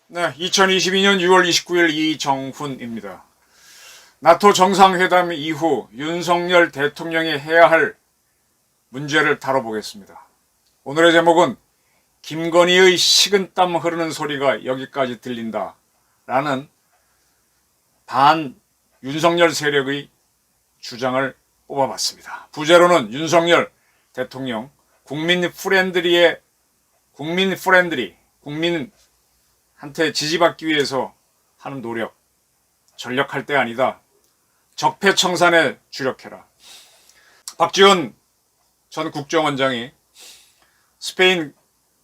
네, 2022년 6월 29일 이정훈입니다. 나토 정상회담 이후 윤석열 대통령이 해야 할 문제를 다뤄보겠습니다. 오늘의 제목은 김건희의 식은땀 흐르는 소리가 여기까지 들린다 라는 반 윤석열 세력의 주장을 뽑아봤습니다. 부제로는 윤석열 대통령 국민한테 지지받기 위해서 하는 노력, 전력할 때 아니다. 적폐청산에 주력해라. 박지원 전 국정원장이 스페인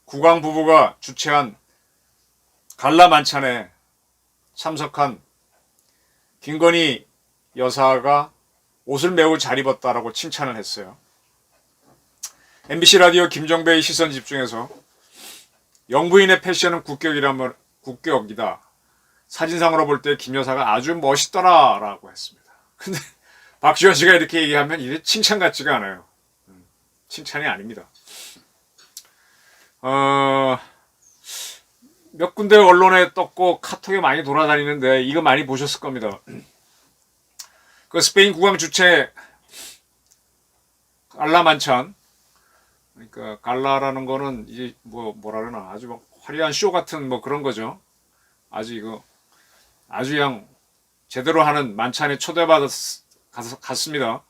국왕부부가 주최한 갈라 만찬에 참석한 김건희 여사가 옷을 매우 잘 입었다라고 칭찬을 했어요. MBC 라디오 김정배의 시선 집중에서 영부인의 패션은 국격이다. 사진상으로 볼 때 김 여사가 아주 멋있더라 라고 했습니다. 근데 박지원 씨가 이렇게 얘기하면 이게 칭찬 같지가 않아요. 칭찬이 아닙니다. 몇 군데 언론에 떴고 카톡에 많이 돌아다니는데 이거 많이 보셨을 겁니다. 그 스페인 국왕 주최 갈라 만찬, 그러니까 갈라라는 거는 이제 뭐라 그러나 아주 막 화려한 쇼 같은 뭐 그런 거죠. 아주 그냥 제대로 하는 만찬에 갔습니다.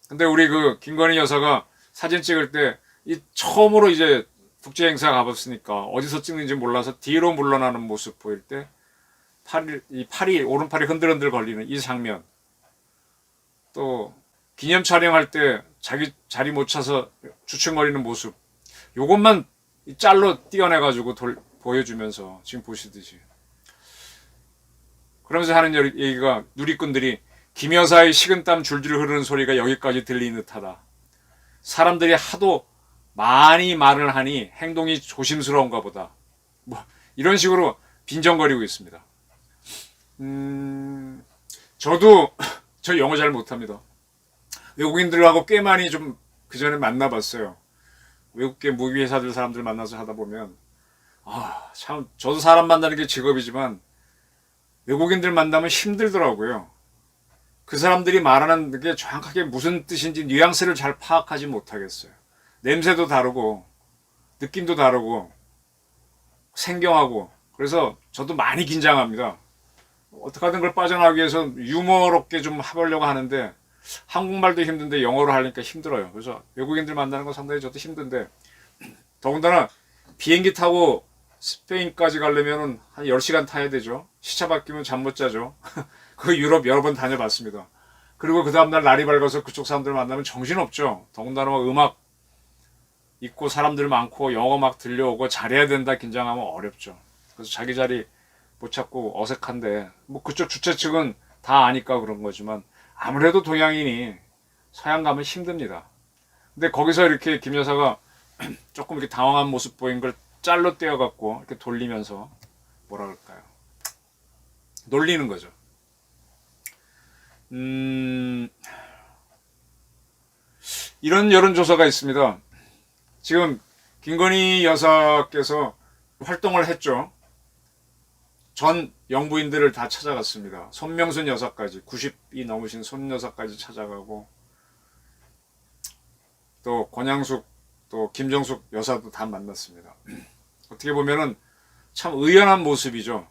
근데 우리 그 김건희 여사가 사진 찍을 때 이 처음으로 이제 국제 행사 가봤으니까 어디서 찍는지 몰라서 뒤로 물러나는 모습 보일 때 오른팔이 흔들흔들 걸리는 이 장면, 또 기념 촬영할 때 자기 자리 못 차서 주춤거리는 모습, 요것만 짤로 띄어내가지고 보여주면서 지금 보시듯이 그러면서 하는 얘기가, 누리꾼들이 김 여사의 식은땀 줄줄 흐르는 소리가 여기까지 들리는 듯하다. 사람들이 하도 많이 말을 하니 행동이 조심스러운가 보다. 뭐 이런 식으로 빈정거리고 있습니다. 저도 저 영어 잘 못합니다. 외국인들하고 꽤 많이 좀 그전에 만나봤어요. 외국계 무기 회사들 사람들 만나서 하다 보면 참 저도 사람 만나는 게 직업이지만 외국인들 만나면 힘들더라고요. 그 사람들이 말하는 게 정확하게 무슨 뜻인지 뉘앙스를 잘 파악하지 못하겠어요. 냄새도 다르고 느낌도 다르고 생경하고, 그래서 저도 많이 긴장합니다. 어떻게 하든 그걸 빠져나가기 위해서 유머롭게 좀 해보려고 하는데 한국말도 힘든데 영어로 하려니까 힘들어요. 그래서 외국인들 만나는 건 상당히 저도 힘든데, 더군다나 비행기 타고 스페인까지 가려면 한 10시간 타야 되죠. 시차 바뀌면 잠 못 자죠. 그 유럽 여러 번 다녀봤습니다. 그리고 그 다음날 날이 밝아서 그쪽 사람들 만나면 정신없죠. 더군다나 막 음악 있고 사람들 많고 영어 막 들려오고 잘해야 된다 긴장하면 어렵죠. 그래서 자기 자리 못 찾고 어색한데, 뭐 그쪽 주최 측은 다 아니까 그런 거지만 아무래도 동양인이 서양 가면 힘듭니다. 근데 거기서 이렇게 김 여사가 조금 이렇게 당황한 모습 보인 걸 짤로 떼어갖고 이렇게 돌리면서 뭐라 그럴까요? 놀리는 거죠. 이런 여론조사가 있습니다. 지금 김건희 여사께서 활동을 했죠. 전 영부인들을 다 찾아갔습니다. 손명순 여사까지, 90이 넘으신 손 여사까지 찾아가고, 또 권양숙, 또 김정숙 여사도 다 만났습니다. 어떻게 보면은 참 의연한 모습이죠.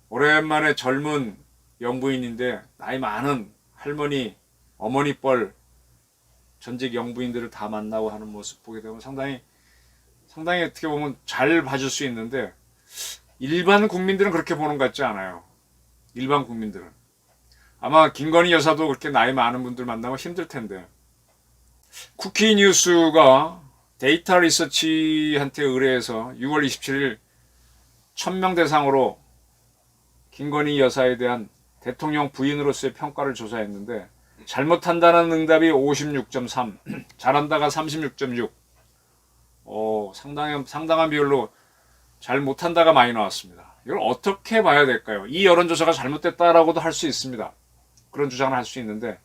오랜만에 젊은 영부인인데 나이 많은 할머니, 어머니 뻘 전직 영부인들을 다 만나고 하는 모습 보게 되면 상당히 어떻게 보면 잘 봐줄 수 있는데, 일반 국민들은 그렇게 보는 것 같지 않아요. 일반 국민들은 아마 김건희 여사도 그렇게 나이 많은 분들 만나면 힘들 텐데, 쿠키뉴스가 데이터 리서치한테 의뢰해서 6월 27일 1000명 대상으로 김건희 여사에 대한 대통령 부인으로서의 평가를 조사했는데, 잘못한다는 응답이 56.3, 잘한다가 36.6, 상당한 비율로 잘못한다가 많이 나왔습니다. 이걸 어떻게 봐야 될까요? 이 여론조사가 잘못됐다라고도 할 수 있습니다. 그런 주장을 할 수 있는데,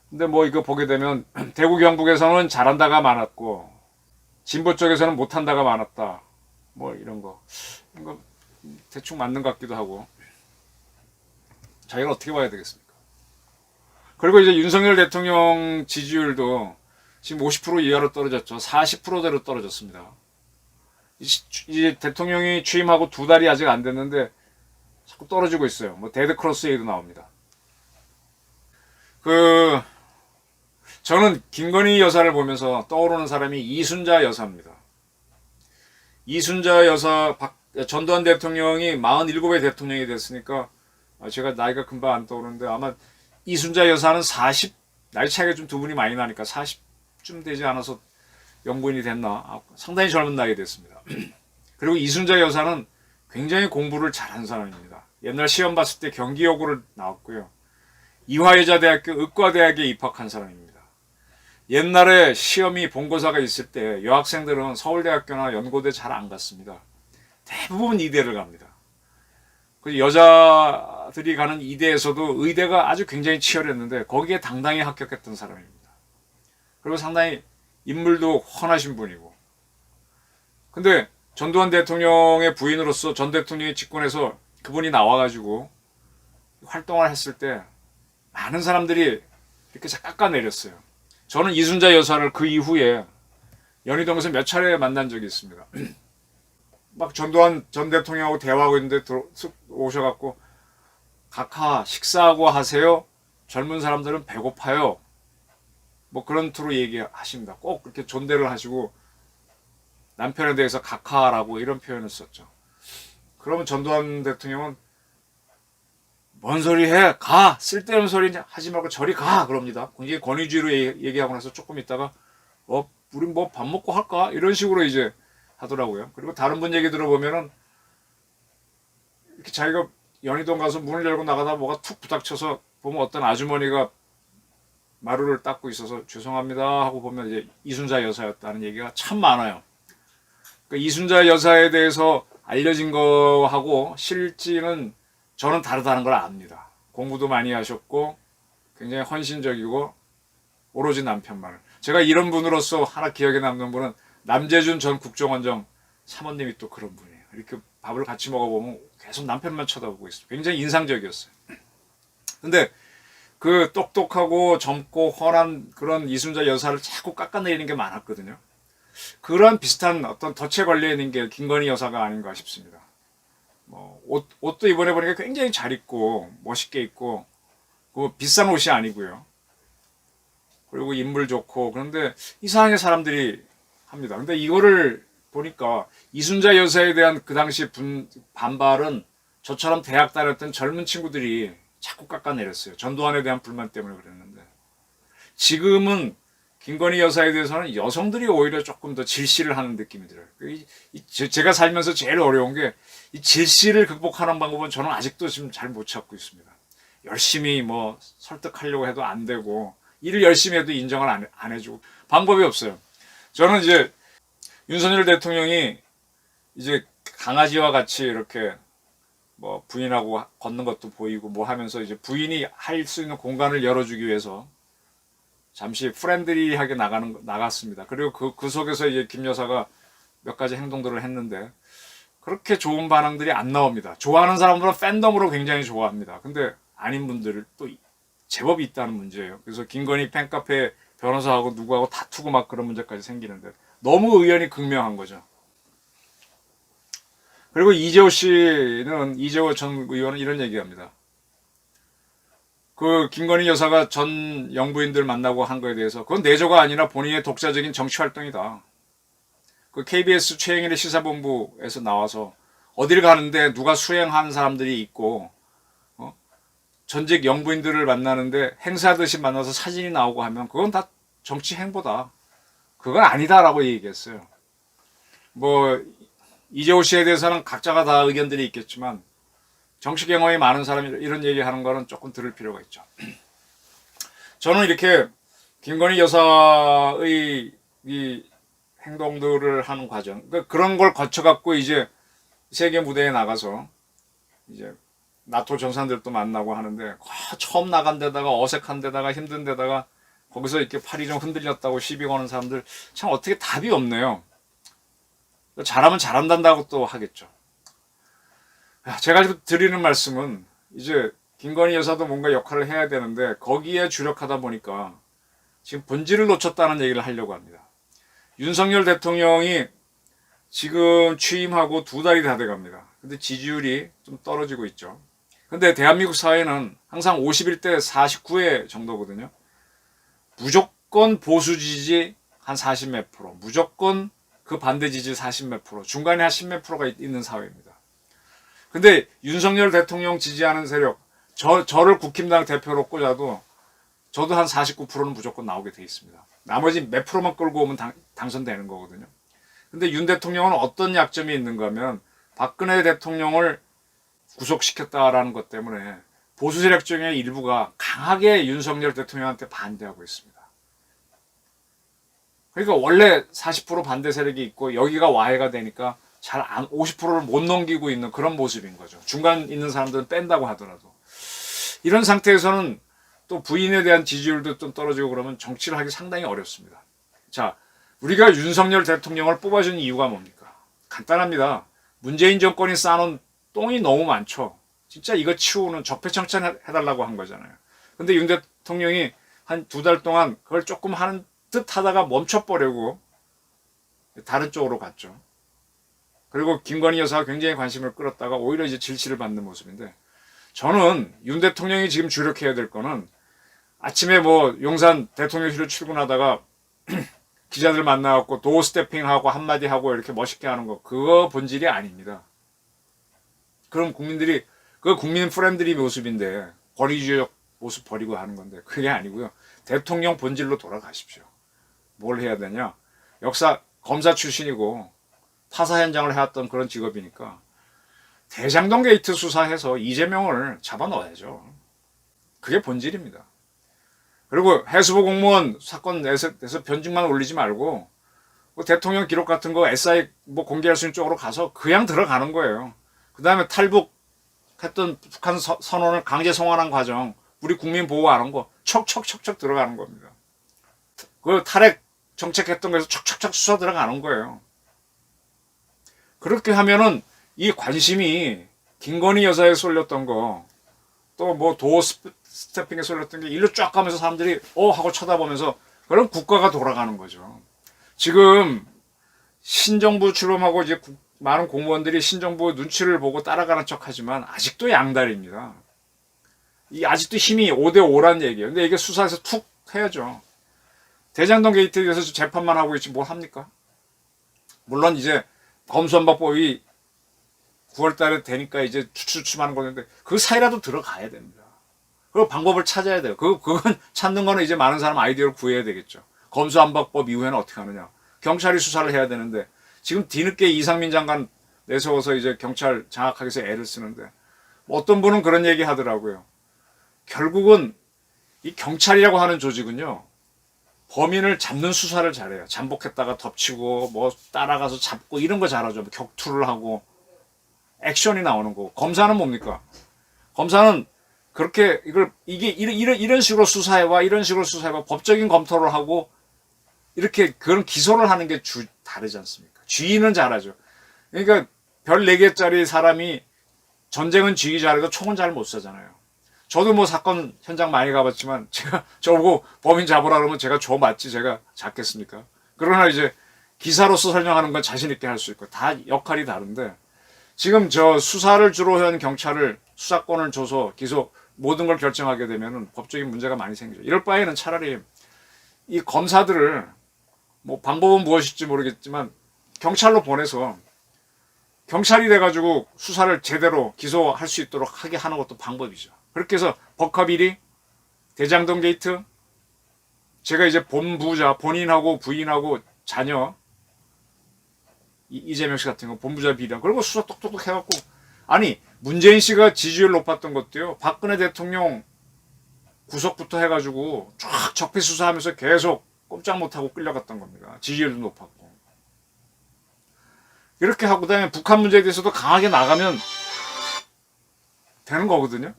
근데 뭐 이거 보게 되면 대구 경북에서는 잘한다가 많았고 진보 쪽에서는 못한다가 많았다. 뭐 이런 거 대충 맞는 것 같기도 하고, 자기가 어떻게 봐야 되겠습니까? 그리고 이제 윤석열 대통령 지지율도 지금 50% 이하로 떨어졌죠. 40%대로 떨어졌습니다. 이제 대통령이 취임하고 2달이 아직 안 됐는데 자꾸 떨어지고 있어요. 뭐 데드 크로스 얘기도 나옵니다. 저는 김건희 여사를 보면서 떠오르는 사람이 이순자 여사입니다. 이순자 여사, 전두환 대통령이 47의 대통령이 됐으니까 제가 나이가 금방 안 떠오르는데 아마 이순자 여사는 40, 나이 차이가 좀 두 분이 많이 나니까 40쯤 되지 않아서 영부인이 됐나? 상당히 젊은 나이에 됐습니다. 그리고 이순자 여사는 굉장히 공부를 잘한 사람입니다. 옛날 시험 봤을 때 경기여고를 나왔고요. 이화여자대학교 의과대학에 입학한 사람입니다. 옛날에 시험이 본고사가 있을 때 여학생들은 서울대학교나 연고대 잘 안 갔습니다. 대부분 이대를 갑니다. 여자들이 가는 이대에서도 의대가 아주 굉장히 치열했는데 거기에 당당히 합격했던 사람입니다. 그리고 상당히 인물도 훤하신 분이고. 근데 전두환 대통령의 부인으로서 전 대통령이 집권해서 그분이 나와가지고 활동을 했을 때 많은 사람들이 이렇게 깎아내렸어요. 저는 이순자 여사를 그 이후에 연희동에서 몇 차례 만난 적이 있습니다. 막 전두환 전 대통령하고 대화하고 있는데 오셔갖고 각하 식사하고 하세요. 젊은 사람들은 배고파요. 뭐 그런 투로 얘기하십니다. 꼭 그렇게 존대를 하시고 남편에 대해서 각하라고 이런 표현을 썼죠. 그러면 전두환 대통령은 뭔 소리 해? 가! 쓸데없는 소리 하지 말고 저리 가! 그럽니다. 굉장히 권위주의로 얘기하고 나서 조금 있다가 우린 뭐 밥 먹고 할까? 이런 식으로 이제 하더라고요. 그리고 다른 분 얘기 들어보면은 이렇게 자기가 연희동 가서 문을 열고 나가다 뭐가 툭 부닥쳐서 보면 어떤 아주머니가 마루를 닦고 있어서 죄송합니다 하고 보면 이제 이순자 여사였다는 얘기가 참 많아요. 그러니까 이순자 여사에 대해서 알려진 거하고 실지는 저는 다르다는 걸 압니다. 공부도 많이 하셨고 굉장히 헌신적이고 오로지 남편만을. 제가 이런 분으로서 하나 기억에 남는 분은 남재준 전 국정원장 사모님이 또 그런 분이에요. 이렇게 밥을 같이 먹어보면 계속 남편만 쳐다보고 있어요. 굉장히 인상적이었어요. 근데 그 똑똑하고 젊고 훤한 그런 이순자 여사를 자꾸 깎아내리는 게 많았거든요. 그런 비슷한 어떤 덫에 걸려있는 게 김건희 여사가 아닌가 싶습니다. 옷도 이번에 보니까 굉장히 잘 입고 멋있게 입고 그 비싼 옷이 아니고요. 그리고 인물 좋고 그런데 이상하게 사람들이 합니다. 근데 이거를 보니까 이순자 여사에 대한 그 당시 반발은 저처럼 대학 다녔던 젊은 친구들이 자꾸 깎아내렸어요. 전두환에 대한 불만 때문에 그랬는데 지금은 김건희 여사에 대해서는 여성들이 오히려 조금 더 질시를 하는 느낌이 들어요. 제가 살면서 제일 어려운 게 이 질시를 극복하는 방법은 저는 아직도 지금 잘 못 찾고 있습니다. 열심히 뭐 설득하려고 해도 안 되고 일을 열심히 해도 인정을 안 해주고 방법이 없어요. 저는 이제 윤석열 대통령이 이제 강아지와 같이 이렇게 뭐 부인하고 걷는 것도 보이고 뭐 하면서 이제 부인이 할 수 있는 공간을 열어주기 위해서 잠시 프렌들리하게 나갔습니다. 그리고 그 속에서 이제 김 여사가 몇 가지 행동들을 했는데 그렇게 좋은 반응들이 안 나옵니다. 좋아하는 사람들은 팬덤으로 굉장히 좋아합니다. 근데 아닌 분들을 또 제법 있다는 문제예요. 그래서 김건희 팬카페 변호사하고 누구하고 다투고 막 그런 문제까지 생기는데 너무 의견이 극명한 거죠. 그리고 이재호 전 의원은 이런 얘기합니다. 그 김건희 여사가 전 영부인들 만나고 한 거에 대해서 그건 내조가 아니라 본인의 독자적인 정치 활동이다. 그 KBS 최영일의 시사본부에서 나와서 어딜 가는데 누가 수행한 사람들이 있고 전직 영부인들을 만나는데 행사하듯이 만나서 사진이 나오고 하면 그건 다 정치 행보다. 그건 아니다라고 얘기했어요. 뭐 이재호 씨에 대해서는 각자가 다 의견들이 있겠지만 정치 경험이 많은 사람이 이런 얘기하는 거는 조금 들을 필요가 있죠. 저는 이렇게 김건희 여사의 이 행동들을 하는 과정, 그러니까 그런 걸 거쳐갖고 이제 세계 무대에 나가서 이제 나토 정상들도 만나고 하는데 처음 나간 데다가 어색한 데다가 힘든 데다가 거기서 이렇게 팔이 좀 흔들렸다고 시비 거는 사람들 참 어떻게 답이 없네요. 잘하면 잘한다고 또 하겠죠. 제가 드리는 말씀은 이제 김건희 여사도 뭔가 역할을 해야 되는데 거기에 주력하다 보니까 지금 본질을 놓쳤다는 얘기를 하려고 합니다. 윤석열 대통령이 지금 취임하고 2달이 다 돼갑니다. 근데 지지율이 좀 떨어지고 있죠. 근데 대한민국 사회는 항상 51대 49회 정도거든요. 무조건 보수 지지 한 40 몇 프로, 무조건 그 반대 지지 40 몇 프로, 중간에 한 10 몇 프로가 있는 사회입니다. 근데 윤석열 대통령 지지하는 세력, 저를 국힘당 대표로 꽂아도 저도 한 49%는 무조건 나오게 돼 있습니다. 나머지 몇 프로만 끌고 오면 당선되는 거거든요. 근데 윤 대통령은 어떤 약점이 있는가 하면 박근혜 대통령을 구속시켰다라는 것 때문에 보수 세력 중의 일부가 강하게 윤석열 대통령한테 반대하고 있습니다. 그러니까 원래 40% 반대 세력이 있고 여기가 와해가 되니까 50%를 못 넘기고 있는 그런 모습인 거죠. 중간 있는 사람들은 뺀다고 하더라도. 이런 상태에서는 또 부인에 대한 지지율도 좀 떨어지고 그러면 정치를 하기 상당히 어렵습니다. 자, 우리가 윤석열 대통령을 뽑아준 이유가 뭡니까? 간단합니다. 문재인 정권이 쌓아놓은 똥이 너무 많죠. 진짜 이거 치우는 적폐청산 해달라고 한 거잖아요. 근데 윤 대통령이 한 2달 동안 그걸 조금 하는 듯 하다가 멈춰버리고 다른 쪽으로 갔죠. 그리고 김건희 여사가 굉장히 관심을 끌었다가 오히려 이제 질치를 받는 모습인데 저는 윤 대통령이 지금 주력해야 될 거는 아침에 뭐 용산 대통령실을 출근하다가 기자들 만나갖고 도어 스태핑하고 한마디 하고 이렇게 멋있게 하는 거 그거 본질이 아닙니다. 그럼 국민들이 그 국민 프렌들리 모습인데 권위주의적 모습 버리고 하는 건데 그게 아니고요. 대통령 본질로 돌아가십시오. 뭘 해야 되냐? 검사 출신이고 타사 현장을 해왔던 그런 직업이니까 대장동 게이트 수사해서 이재명을 잡아넣어야죠. 그게 본질입니다. 그리고 해수부 공무원 사건 내서 변증만 올리지 말고 뭐 대통령 기록 같은 거 SI 뭐 공개할 수 있는 쪽으로 가서 그냥 들어가는 거예요. 그 다음에 탈북했던 북한 선언을 강제 송환한 과정 우리 국민 보호 안 한 거 척척척척 들어가는 겁니다. 그 탈핵 정책했던 거에서 척척척 수사 들어가는 거예요. 그렇게 하면은 이 관심이 김건희 여사에 쏠렸던 거 또 뭐 도어 스태핑에 쏠렸던 게 일로 쫙 가면서 사람들이 하고 쳐다보면서 그럼 국가가 돌아가는 거죠. 지금 신정부 출범하고 이제 많은 공무원들이 신정부 눈치를 보고 따라가는 척하지만 아직도 양다리입니다. 아직도 힘이 5대5란 얘기예요. 근데 이게 수사에서 툭 해야죠. 대장동 게이트에 대해서 재판만 하고 있지 뭘 합니까? 물론 이제 검수완박법이 9월 달에 되니까 이제 추춤하는 거는데 그 사이라도 들어가야 됩니다. 그 방법을 찾아야 돼요. 그건 찾는 거는 이제 많은 사람 아이디어를 구해야 되겠죠. 검수완박법 이후에는 어떻게 하느냐. 경찰이 수사를 해야 되는데 지금 뒤늦게 이상민 장관 내세워서 이제 경찰 장악하기 위해서 애를 쓰는데 어떤 분은 그런 얘기 하더라고요. 결국은 이 경찰이라고 하는 조직은요. 범인을 잡는 수사를 잘해요. 잠복했다가 덮치고 뭐 따라가서 잡고 이런 거 잘하죠. 격투를 하고 액션이 나오는 거고. 검사는 뭡니까? 검사는 그렇게 이런 식으로 수사해와 이런 식으로 수사해와 법적인 검토를 하고 이렇게 그런 기소를 하는 게 다르지 않습니까? 쥐는 잘하죠. 그러니까 별 4개짜리 사람이 전쟁은 쥐기 잘해도 총은 잘 못 쏘잖아요. 저도 뭐 사건 현장 많이 가봤지만 제가 저보고 범인 잡으라 그러면 제가 저 맞지 제가 잡겠습니까? 그러나 이제 기사로서 설명하는 건 자신 있게 할 수 있고 다 역할이 다른데 지금 저 수사를 주로 하는 경찰을 수사권을 줘서 기소 모든 걸 결정하게 되면은 법적인 문제가 많이 생기죠. 이럴 바에는 차라리 이 검사들을 뭐 방법은 무엇일지 모르겠지만 경찰로 보내서 경찰이 돼가지고 수사를 제대로 기소할 수 있도록 하게 하는 것도 방법이죠. 그렇게 해서 버커비리, 대장동 게이트, 제가 이제 본부자, 본인하고 부인하고 자녀, 이재명 씨 같은 거 본부자 비리랑 그리고 수사 똑똑똑 해갖고 아니 문재인 씨가 지지율 높았던 것도요. 박근혜 대통령 구속부터 해가지고 쫙 적폐 수사하면서 계속 꼼짝 못하고 끌려갔던 겁니다. 지지율도 높았고 이렇게 하고 그다음에 북한 문제에 대해서도 강하게 나가면 되는 거거든요.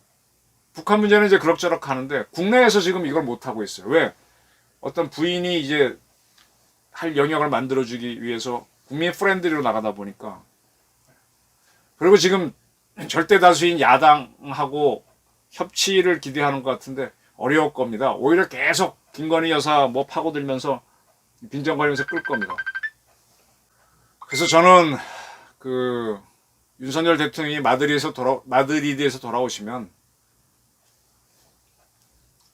북한 문제는 이제 그럭저럭 하는데 국내에서 지금 이걸 못 하고 있어요. 왜? 어떤 부인이 이제 할 영역을 만들어주기 위해서 국민 프렌드리로 나가다 보니까. 그리고 지금 절대 다수인 야당하고 협치를 기대하는 것 같은데 어려울 겁니다. 오히려 계속 김건희 여사 뭐 파고들면서 빈정거리면서 끌 겁니다. 그래서 저는 그 윤석열 대통령이 마드리드에서 돌아오시면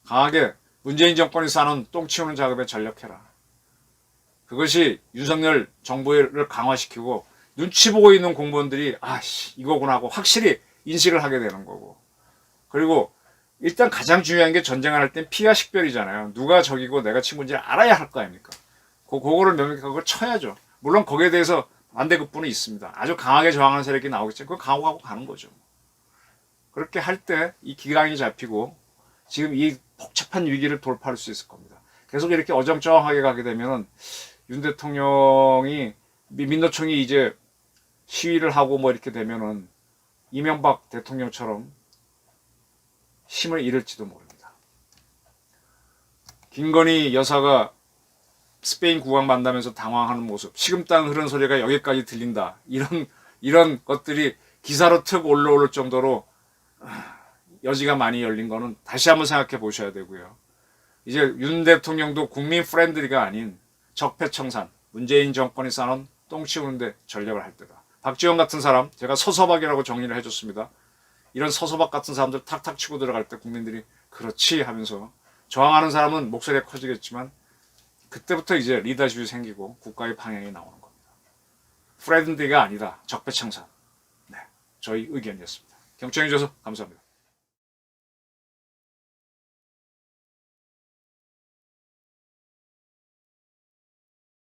강하게 문재인 정권이 쌓아놓은 똥 치우는 작업에 전력해라. 그것이 윤석열 정부를 강화시키고 눈치 보고 있는 공무원들이 아씨 이거구나 하고 확실히 인식을 하게 되는 거고. 그리고 일단 가장 중요한 게 전쟁을 할 땐 피가 식별이잖아요. 누가 적이고 내가 친구인지 알아야 할 거 아닙니까? 그거를 명백하게 그걸 쳐야죠. 물론 거기에 대해서 반대급부는 있습니다. 아주 강하게 저항하는 세력이 나오겠죠. 그거 강호하고 가는 거죠. 그렇게 할 때 이 기강이 잡히고 지금 이 복잡한 위기를 돌파할 수 있을 겁니다. 계속 이렇게 어정쩡하게 가게 되면 윤 대통령이 민노총이 이제 시위를 하고 뭐 이렇게 되면은 이명박 대통령처럼 힘을 잃을지도 모릅니다. 김건희 여사가 스페인 국왕 만나면서 당황하는 모습, 식은땀 흐르는 소리가 여기까지 들린다. 이런 것들이 기사로 툭 올라올 정도로 여지가 많이 열린 거는 다시 한번 생각해 보셔야 되고요. 이제 윤 대통령도 국민 프렌드리가 아닌 적폐청산, 문재인 정권이 쌓아놓은 똥 치우는데 전력을 할 때다. 박지원 같은 사람, 제가 서서박이라고 정리를 해줬습니다. 이런 서서박 같은 사람들 탁탁 치고 들어갈 때 국민들이 그렇지 하면서 저항하는 사람은 목소리가 커지겠지만 그때부터 이제 리더십이 생기고 국가의 방향이 나오는 겁니다. 프렌드리가 아니다. 적폐청산. 네, 저희 의견이었습니다. 경청해 주셔서 감사합니다.